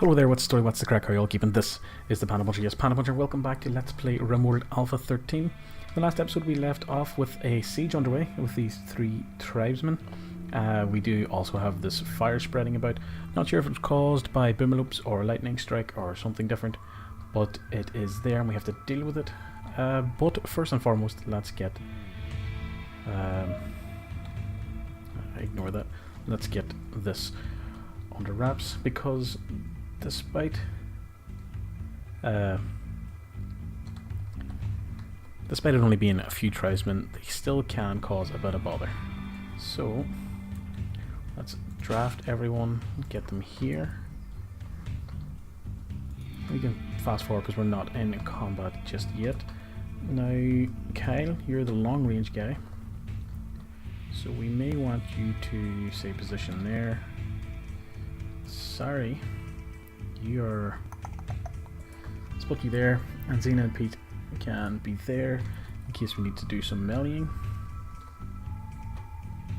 Hello there, what's the story, what's the crack, how are you all keeping? This is the Panda Puncher. Yes, Panda Puncher, welcome back to Let's Play RimWorld Alpha 13. In the last episode we left off with a siege underway with these three tribesmen. We do also have this fire spreading about. Not sure if it was caused by boomaloops or a lightning strike or something different, but it is there and we have to deal with it. But first and foremost, let's get... ignore that. Let's get this under wraps, because despite it only being a few tribesmen, they still can cause a bit of bother. So let's draft everyone, get them here. We can fast forward because we're not in combat just yet. Now Kyle, you're the long range guy, so we may want you to say position there. Sorry, you're Spooky there, and Xina and Pete can be there in case we need to do some meleeing.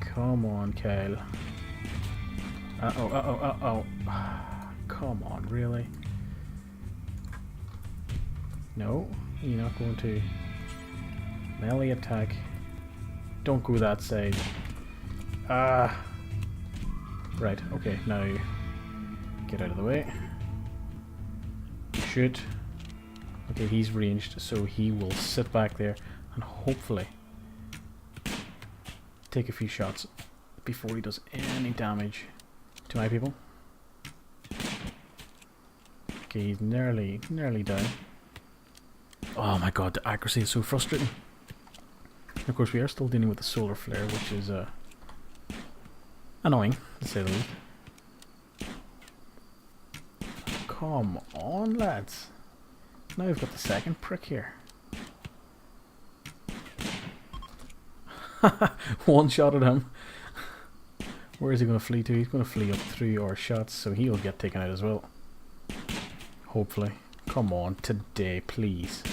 Come on, Kyle. Uh-oh. Come on, really? No, you're not going to melee attack. Don't go that side. Right, okay, now get out of the way. Shoot. Okay, he's ranged, so he will sit back there and hopefully take a few shots before he does any damage to my people. Okay, he's nearly down. Oh my god, the accuracy is so frustrating. And of course, we are still dealing with the solar flare, which is annoying, to say the least. Come on, lads. Now we've got the second prick here. One shot at him. Where is he going to flee to? He's going to flee up through our shots, so he'll get taken out as well. Hopefully. Come on, today, please.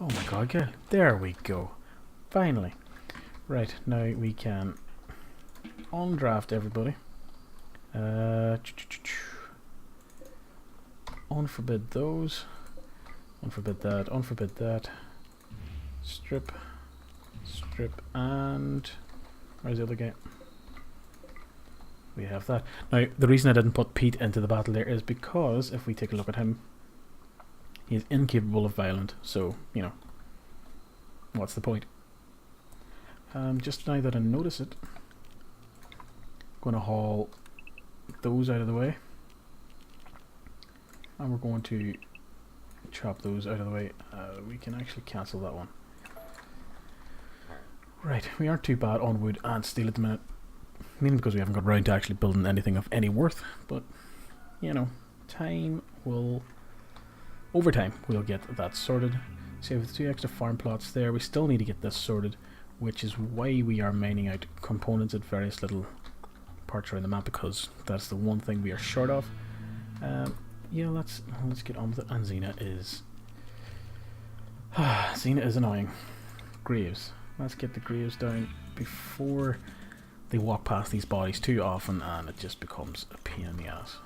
Oh my god, girl. There we go. Finally. Right, now we can undraft everybody. Unforbid those. Unforbid that. Unforbid that. Strip. Strip. And where's the other guy? We have that. Now, the reason I didn't put Pete into the battle there is because if we take a look at him, he is incapable of violent. So, you know, what's the point? Just now that I notice it, I'm going to haul those out of the way. And we're going to chop those out of the way. We can actually cancel that one. Right, we aren't too bad on wood and steel at the minute. Mainly because we haven't got around to actually building anything of any worth. But, you know, over time, we'll get that sorted. So with 2 extra farm plots there, we still need to get this sorted, which is why we are mining out components at various little parts around the map, because that's the one thing we are short of. Yeah, let's get on with it. And Xina is Xina is annoying. Graves. Let's get the graves down before they walk past these bodies too often, and it just becomes a pain in the ass.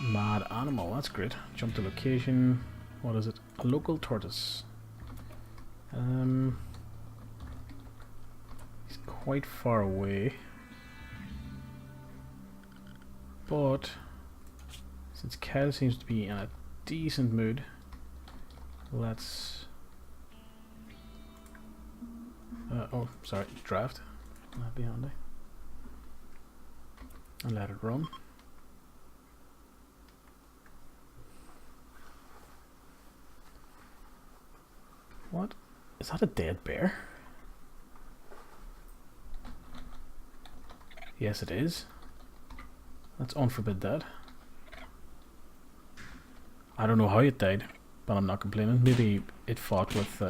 Mad animal. That's great. Jump to location. What is it? A local tortoise. He's quite far away, but since Kyle seems to be in a decent mood, let's oh, sorry, draft. That'd be handy. And let it run. What? Is that a dead bear? Yes, it is. Let's unforbid that. I don't know how it died, but I'm not complaining. Maybe it fought with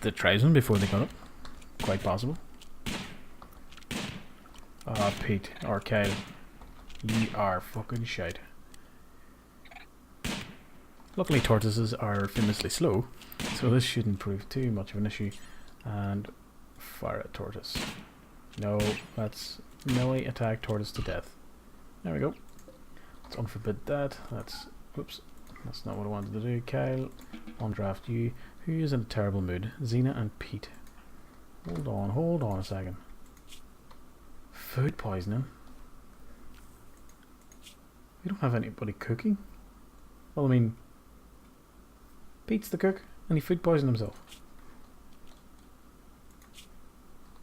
the tribesmen before they got up. Quite possible. Ah, Pete, or Kyle, ye are fucking shite. Luckily tortoises are famously slow, so this shouldn't prove too much of an issue. And fire at tortoise. No, that's melee attack tortoise to death. There we go. Let's unforbid that. That's, whoops, that's not what I wanted to do. Kyle, on draft you. Who is in a terrible mood? Xina and Pete. Hold on a second. Food poisoning? We don't have anybody cooking? Well, I mean, Pete's the cook, and he food poisoned himself.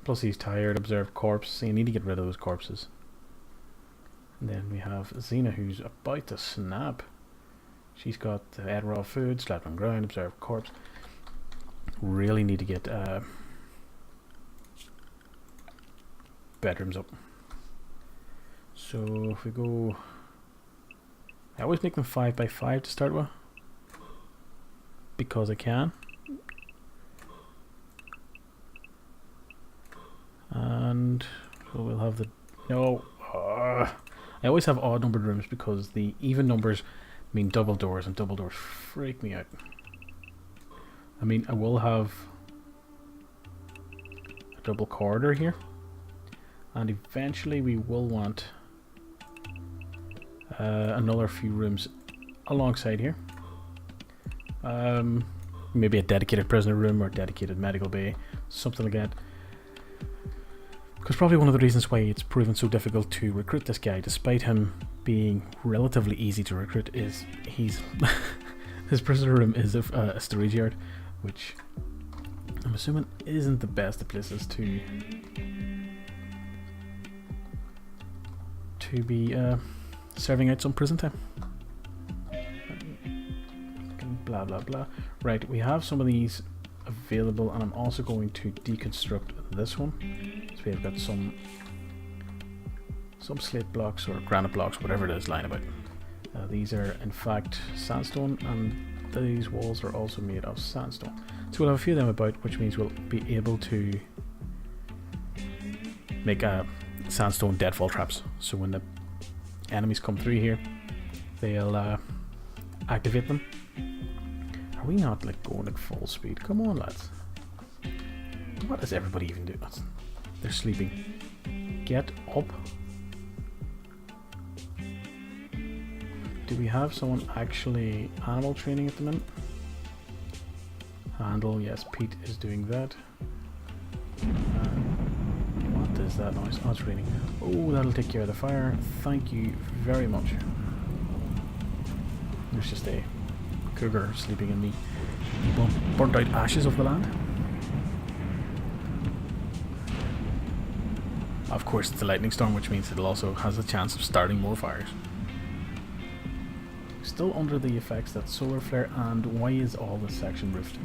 Plus he's tired, observed corpse, so you need to get rid of those corpses. And then we have Xena, who's about to snap. She's got ate raw food, slept on ground, observed corpse. Really need to get bedrooms up. So if we go, I always make them 5 by 5 to start with, because I can. And we'll have the I always have odd numbered rooms because the even numbers mean double doors, and double doors freak me out. I mean, I will have a double corridor here, and eventually we will want another few rooms alongside here. Maybe a dedicated prisoner room or dedicated medical bay, something like that. Because probably one of the reasons why it's proven so difficult to recruit this guy, despite him being relatively easy to recruit, is he's his prisoner room is a storage yard, which I'm assuming isn't the best of places to be serving out some prison time. Blah blah blah. Right, we have some of these available, and I'm also going to deconstruct this one. So we've got some slate blocks or granite blocks, whatever it is, lying about. These are in fact sandstone, and these walls are also made of sandstone. So we'll have a few of them about, which means we'll be able to make sandstone deadfall traps. So when the enemies come through here, they'll activate them. Are we not like going at full speed? Come on, lads. What does everybody even do? They're sleeping. Get up. Do we have someone actually animal training at the minute? Handle, yes, Pete is doing that. What is that noise? Oh, it's raining. Oh, that'll take care of the fire. Thank you very much. There's just a cougar sleeping in the burnt out ashes of the land. Of course, it's a lightning storm, which means it also has a chance of starting more fires. Still under the effects that solar flare, and why is all this section roofed?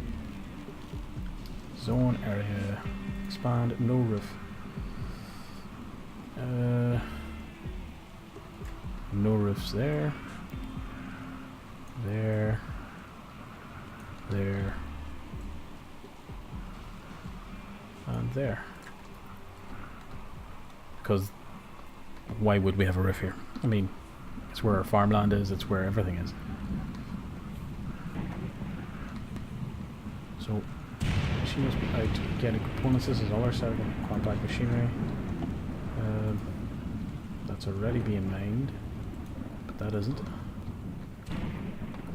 Zone area expand, no roof. No roofs there. There. And there. Because why would we have a roof here? I mean, it's where our farmland is, it's where everything is. So she must be out getting components. This is all our set of compact machinery. That's already being mined, but that isn't.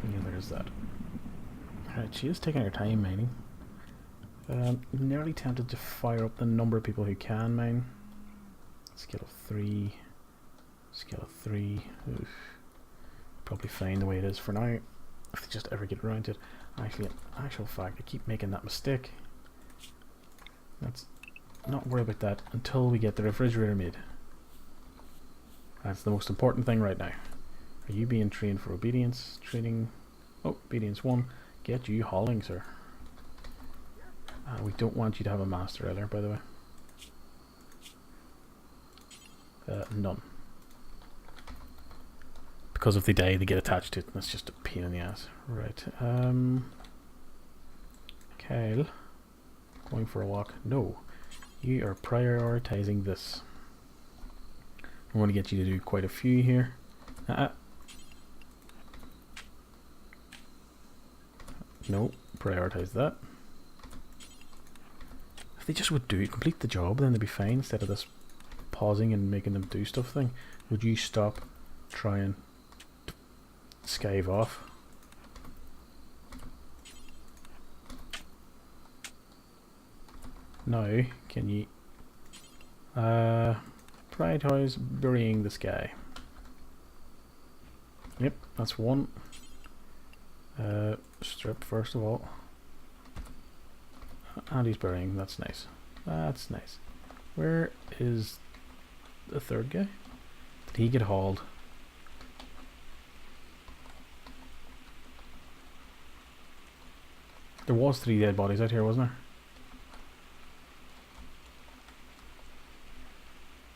Neither is that. Right, she is taking her time mining. Nearly tempted to fire up the number of people who can mine. Scale of 3. Scale of 3. Oof. Probably fine the way it is for now, if they just ever get around to it. Actually, in actual fact, I keep making that mistake. Let's not worry about that until we get the refrigerator made. That's the most important thing right now. Are you being trained for obedience? Training. Oh, obedience 1. Get you hauling, sir. We don't want you to have a master either, by the way. None. Because if they die, they get attached to it, and that's just a pain in the ass. Right. Kyle. Going for a walk. No. You are prioritizing this. I want to get you to do quite a few here. No, prioritize that. If they just would complete the job, then they'd be fine instead of this pausing and making them do stuff thing. Would you stop trying to skive off? Now, can you prioritize burying this guy? Yep, that's one. Strip first of all. And he's burying, that's nice. That's nice. Where is the third guy? Did he get hauled? There was 3 dead bodies out here, wasn't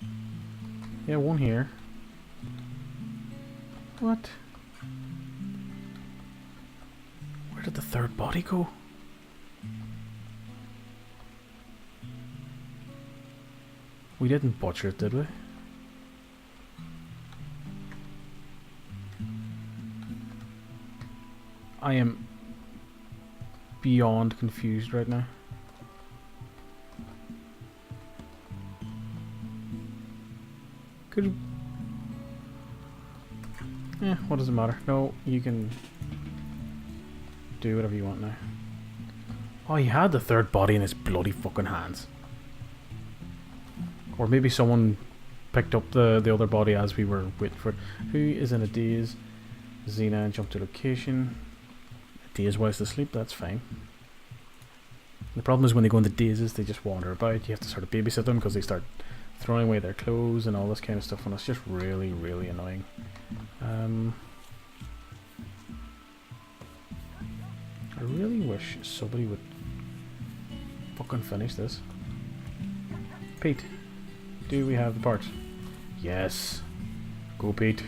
there? Yeah, one here. What? Where did the third body go? We didn't butcher it, did we? I am beyond confused right now. Could... what does it matter? No, you can do whatever you want now. Oh, he had the third body in his bloody fucking hands. Or maybe someone picked up the other body as we were waiting for it. Who is in a daze? Xina jumped to location. A daze whilst asleep, that's fine. The problem is when they go into dazes, they just wander about. You have to sort of babysit them because they start throwing away their clothes and all this kind of stuff, and it's just really, really annoying. I really wish somebody would fucking finish this. Pete, do we have the parts? Yes. Go, Pete.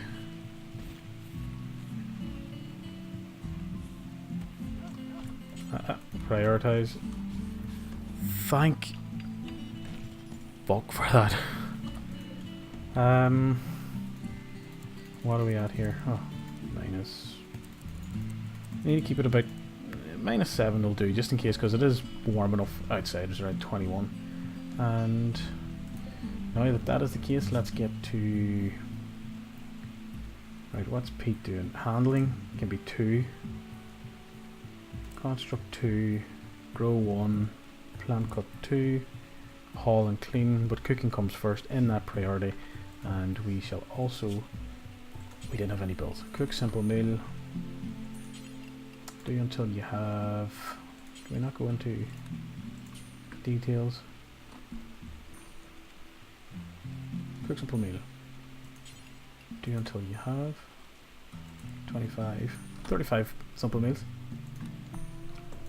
Prioritize. Thank fuck for that. What are we at here? Oh, minus. I need to keep it about -7 will do, just in case, because it is warm enough outside. It's around 21. And now that that is the case, let's get to... Right, what's Pete doing? Handling can be 2. Construct 2. Grow 1. Plant cut 2. Haul and clean, but cooking comes first in that priority. And we shall also... We didn't have any bills. Cook simple meal. Do until you have... Do we not go into details? Cook simple meal. Do until you have 35 simple meals.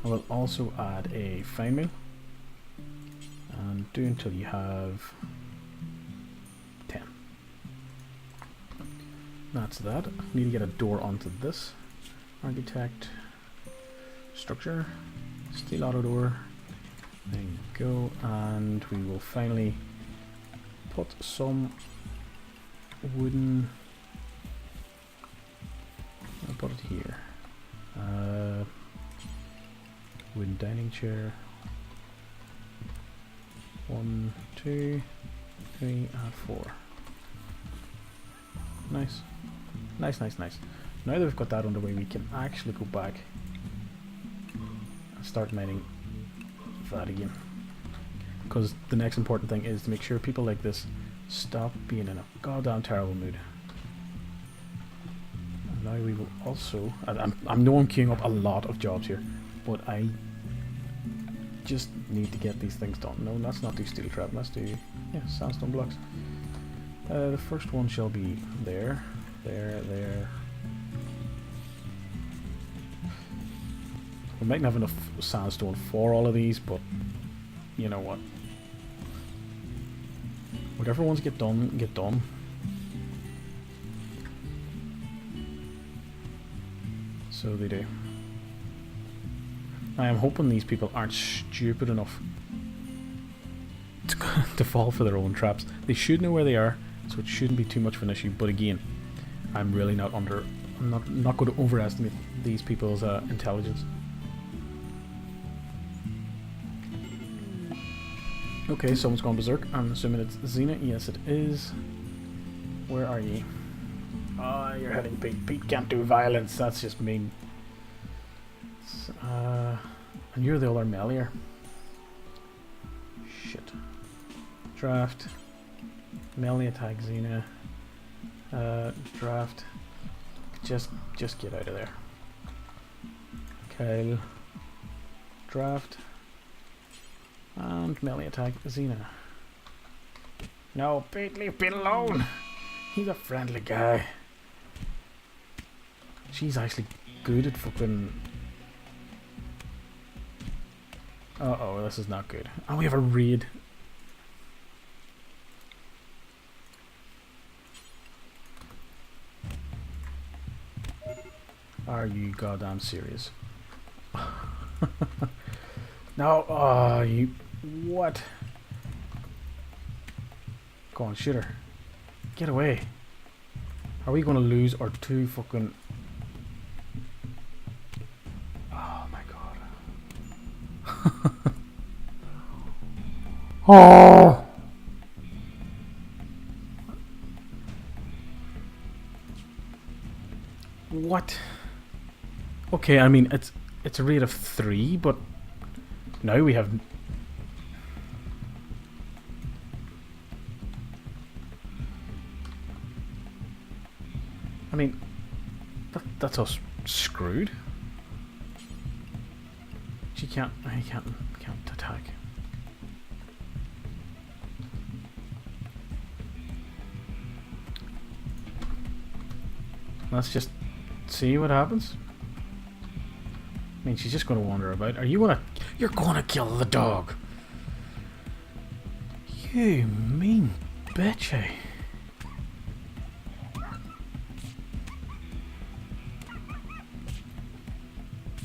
I will also add a fine meal. And do until you have 10. That's that. Need to get a door onto this. Architect. Structure. Steel auto door. There you go. And we will finally put some wooden... I'll put it here. Wooden dining chair. 1, 2, 3, and 4. Nice. Nice, nice, nice. Now that we've got that underway, we can actually go back and start mining that again. Because the next important thing is to make sure people like this stop being in a goddamn terrible mood. And now we will also... I know I'm queuing up a lot of jobs here, but I just need to get these things done. No, let's not do steel trap, let's do sandstone blocks. The first one shall be there, there. We mightn't have enough sandstone for all of these, but you know what? Whatever ones get done, get done. So they do. I am hoping these people aren't stupid enough to fall for their own traps. They should know where they are, so it shouldn't be too much of an issue. But again, I'm really not going to overestimate these people's intelligence. Okay, someone's gone berserk. I'm assuming it's Xina. Yes, it is. Where are ye? Oh, you're heading Pete. Pete can't do violence. That's just mean. And you're the other melier. Shit. Draft. Melee attack Xina. Draft. Just get out of there. Kyle. Draft. And melee attack Xina. No, Pete, leave Pete alone. He's a friendly guy. She's actually good at fucking... Uh-oh, this is not good. Oh, we have a raid. Are you goddamn serious? No, oh, you... What? Go on, shoot her. Get away. Are we going to lose our two fucking... Oh my god. Oh! What? Okay, I mean, it's a rate of 3, but now we have... I mean, that's us screwed. She can't attack. Let's just see what happens. I mean, she's just going to wander about. You're going to kill the dog. You mean bitch, eh?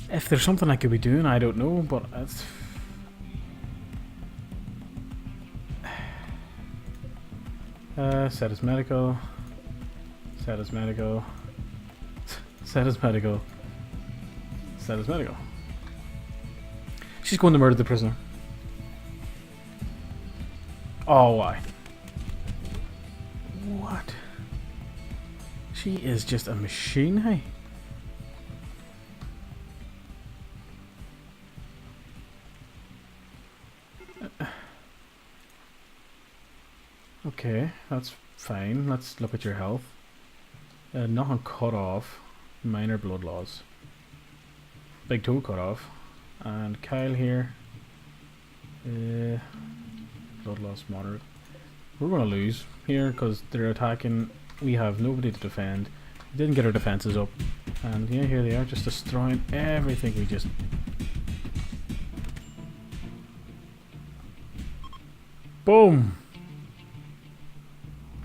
If there's something I could be doing, I don't know, but it's... set as medical. Set as medical. Set as medical. Set as medical. She's going to murder the prisoner. Oh, why? What? She is just a machine, hey? Okay, that's fine. Let's look at your health. Nothing cut off. Minor blood loss. Big toe cut off. And Kyle here. Blood loss moderate. We're going to lose here because they're attacking. We have nobody to defend. We didn't get our defenses up. And yeah, here they are, just destroying everything we just... Boom!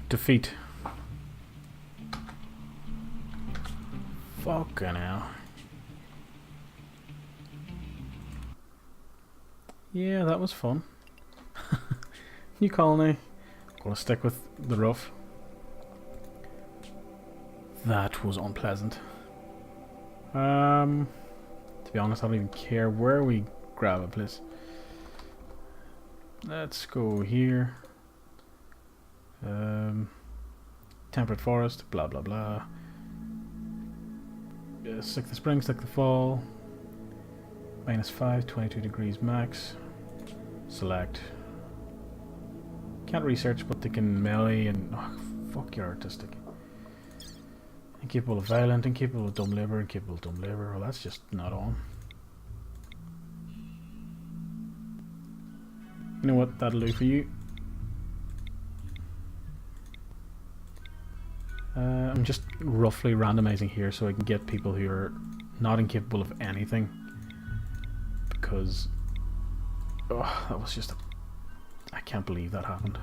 Defeat. Fucking hell. Yeah, that was fun. New colony. Gonna stick with the rough. That was unpleasant. To be honest, I don't even care where we grab a place. Let's go here. Temperate forest, blah blah blah. Stick the spring, stick the fall. -5, 22 degrees max. Select. Can't research, but they can melee and... Oh, fuck your artistic. Incapable of violent, incapable of dumb labour, incapable of dumb labour. Well, that's just not on. You know what? That'll do for you. I'm just roughly randomizing here so I can get people who are not incapable of anything. Because... Oh, that was just... I can't believe that happened.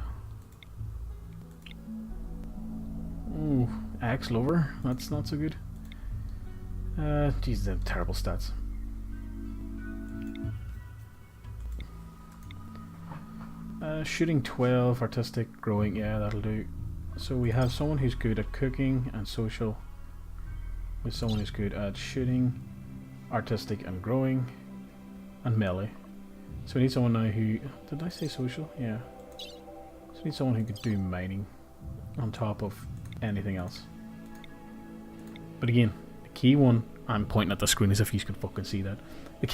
Ooh, ex-lover. That's not so good. Geez, they have terrible stats. Shooting 12, artistic, growing, yeah, that'll do. So we have someone who's good at cooking and social, with someone who's good at shooting, artistic and growing, and melee. So we need someone now who... Did I say social? Yeah. So we need someone who could do mining on top of anything else. But again, the key one... I'm pointing at the screen as if you could fucking see that. The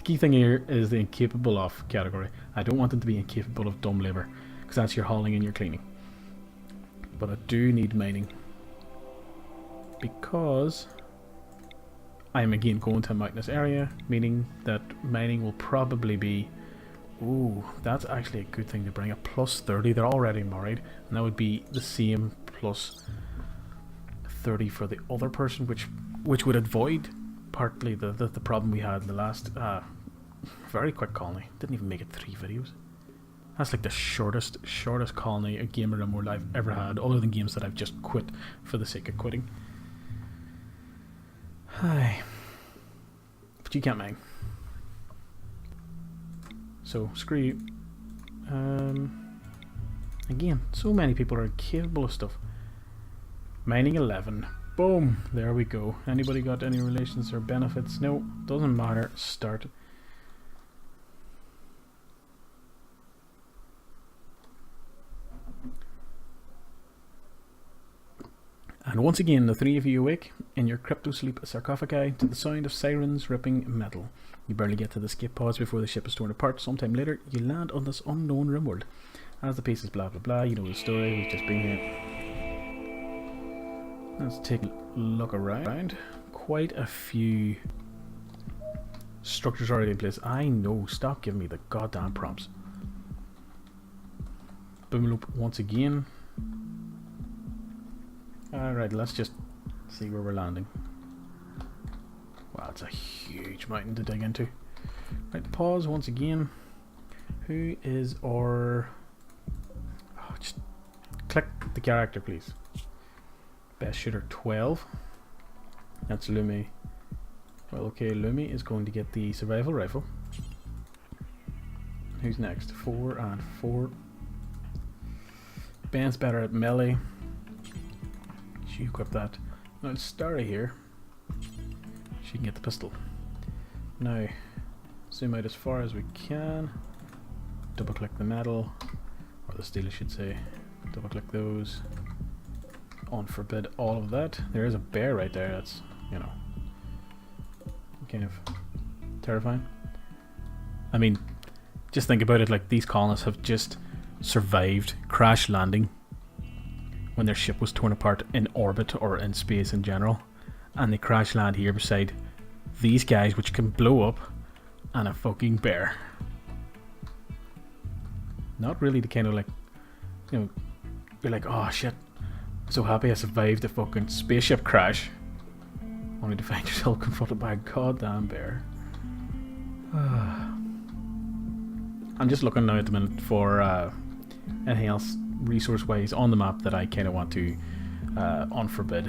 key thing here is the incapable of category. I don't want them to be incapable of dumb labour, because that's your hauling and your cleaning. But I do need mining, because I'm again going to a mountainous area, meaning that mining will probably be... Ooh, that's actually a good thing to bring. A plus 30. They're already married, and that would be the same plus 30 for the other person, which would avoid partly the problem we had in the last very quick colony. Didn't even make it 3 videos. That's like the shortest colony a gamer RimWorld I've ever had, other than games that I've just quit for the sake of quitting. Hi. But you can't mine. So screw you. Again, so many people are capable of stuff. Mining 11. Boom! There we go. Anybody got any relations or benefits? No, doesn't matter. Start. And once again, the 3 of you awake in your crypto sleep sarcophagi to the sound of sirens ripping metal. You barely get to the escape pods before the ship is torn apart. Sometime later, you land on this unknown RimWorld. As the pieces blah blah blah, you know the story, we've just been here. Let's take a look around. Quite a few structures already in place. I know, stop giving me the goddamn prompts. Boom loop once again. Alright, let's just see where we're landing. Wow, it's a huge mountain to dig into. Right, pause once again. Who is our... Oh, just click the character, please. Best shooter 12. That's Lumi. Well, okay, Lumi is going to get the survival rifle. Who's next? 4 and 4. Ben's better at melee. She equip that. Now Starry here. She can get the pistol. Now, zoom out as far as we can. Double click the metal, or the steel I should say. Double click those. Unforbid all of that. There is a bear right there. That's, you know, kind of terrifying. I mean, just think about it, like these colonists have just survived crash landing when their ship was torn apart in orbit or in space in general, and they crash land here beside these guys which can blow up and a fucking bear. Not really the kind of, like, you know, you're like, oh shit, so happy I survived a fucking spaceship crash, only to find yourself confronted by a goddamn bear. I'm just looking now at the minute for anything else resource wise on the map that I kind of want to unforbid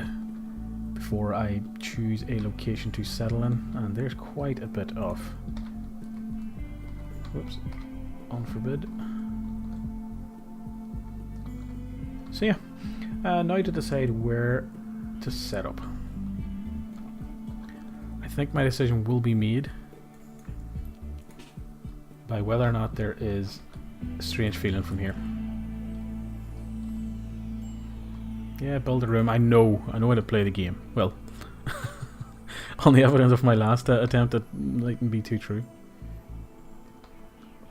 before I choose a location to settle in, and there's quite a bit of unforbid. So yeah, now to decide where to set up. I think my decision will be made by whether or not there is a strange feeling from here. Yeah, build a room. I know how to play the game. Well, on the evidence of my last attempt, it mightn't be too true.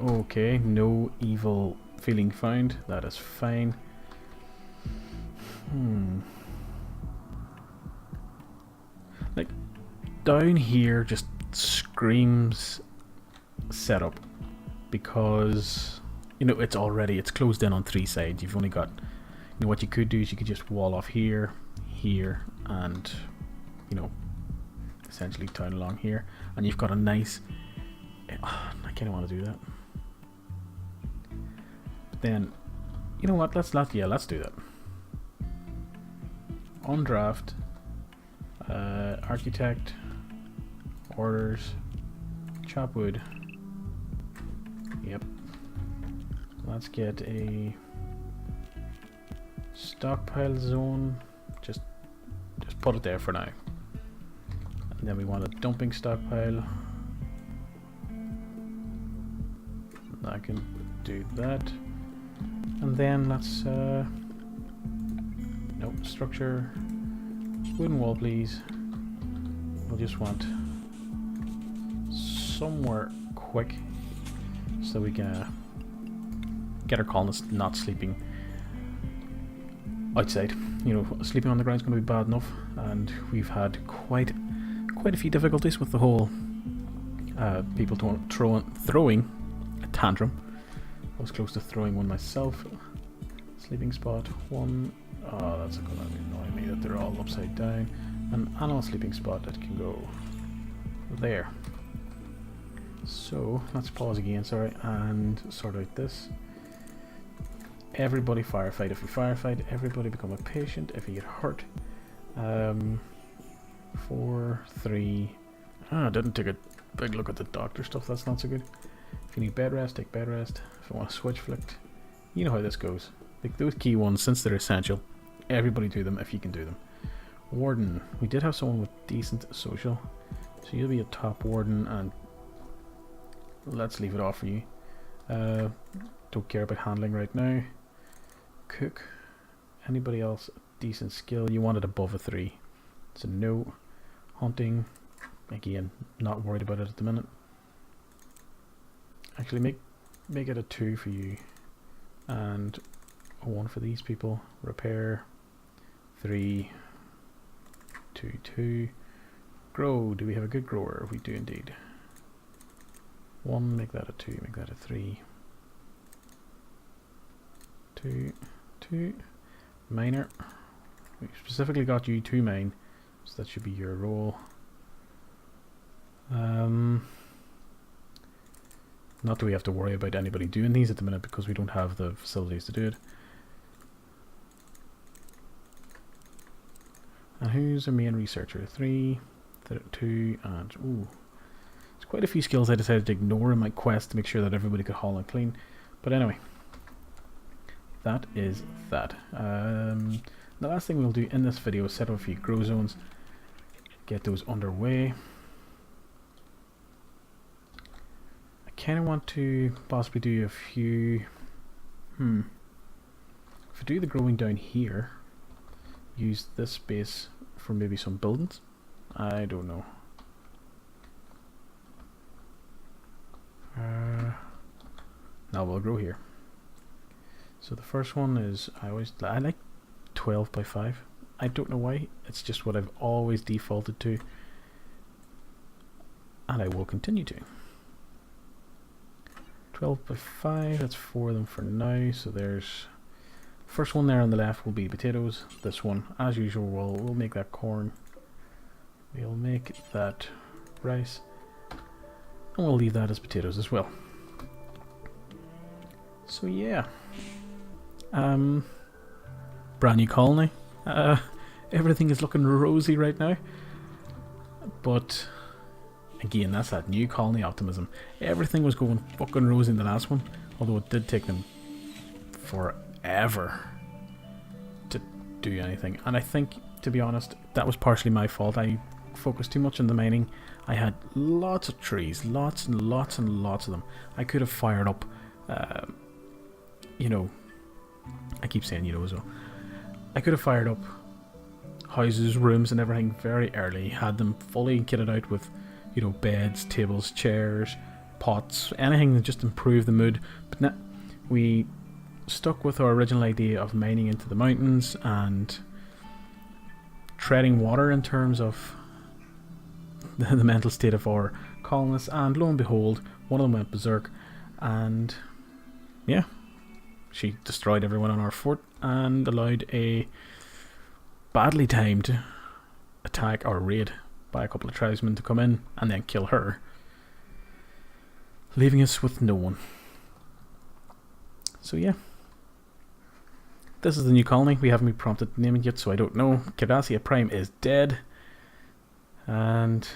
Okay, no evil feeling found. That is fine. Like, down here just screams setup, because, you know, it's closed in on 3 sides. You've only got, you know, what you could do is you could just wall off here, here, and, you know, essentially down along here, and you've got a nice... I kind of want to do that. But then, you know what? Let's do that. On draft, architect, orders, chop wood. Yep. Let's get a stockpile zone. Just put it there for now. And then we want a dumping stockpile. I can do that. And then let's no structure. Wooden wall, please. We'll just want somewhere quick so we can get our colonists not sleeping outside. You know, sleeping on the ground is going to be bad enough, and we've had quite a few difficulties with the whole people throwing a tantrum. I was close to throwing one myself. Sleeping spot 1. Oh, that's going to annoy me that they're all upside down. An animal sleeping spot that can go there. So let's pause again, sorry, and sort out this. Everybody firefight if you firefight. Everybody become a patient if you get hurt. 4, 3. I didn't take a big look at the doctor stuff. That's not so good. If you need bed rest, take bed rest. If you want to switch flicked, you know how this goes. Like those key ones, since they're essential, everybody do them if you can do them. Warden. We did have someone with decent social, so you'll be a top warden, and let's leave it off for you. Don't care about handling right now. Cook. Anybody else decent skill? You want it above a 3. So no. Hunting. Again, not worried about it at the minute. Actually, make it a 2 for you, and a 1 for these people. Repair. 3. 2, 2. Grow. Do we have a good grower? We do indeed. 1, make that a 2, make that a 3. 2, 2. Miner. We specifically got you 2 mine, so that should be your role. Not that we have to worry about anybody doing these at the minute because we don't have the facilities to do it. And who's a main researcher? 3, 2, and ooh. There's quite a few skills I decided to ignore in my quest to make sure that everybody could haul and clean. But anyway, that is that. The last thing we'll do in this video is set up a few grow zones, get those underway. I kind of want to possibly do a few. If I do the growing down here, use this space for maybe some buildings. I don't know. Now we'll grow here. So the first one is I like 12 by 5. I don't know why. It's just what I've always defaulted to, and I will continue to. 12 by 5. That's 4 of them for now. So there's first one there on the left will be potatoes. This one, as usual, we'll make that corn. We'll make that rice, and we'll leave that as potatoes as well. So yeah, brand new colony. Everything is looking rosy right now, but again, that's that new colony optimism. Everything was going fucking rosy in the last one, although it did take them forever to do anything. And I think, to be honest, that was partially my fault. I focused too much on the mining. I had lots of trees, lots and lots and lots of them. I could have fired up, you know, I keep saying as well. I could have fired up houses, rooms and everything very early, had them fully kitted out with, beds, tables, chairs, pots, anything that just improved the mood. But now we stuck with our original idea of mining into the mountains and treading water in terms of the mental state of our colonists, and lo and behold, one of them went berserk, and yeah, she destroyed everyone on our fort and allowed a badly timed attack or raid by a couple of tribesmen to come in and then kill her, leaving us with no one. So yeah, this is the new colony. We haven't been prompted to name it yet, so I don't know. Cardassia Prime is dead, and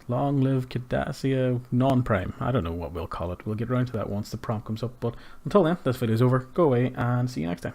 long live Cardassia Non-Prime. I don't know what we'll call it. We'll get around to that once the prompt comes up, but until then, this video is over. Go away and see you next time.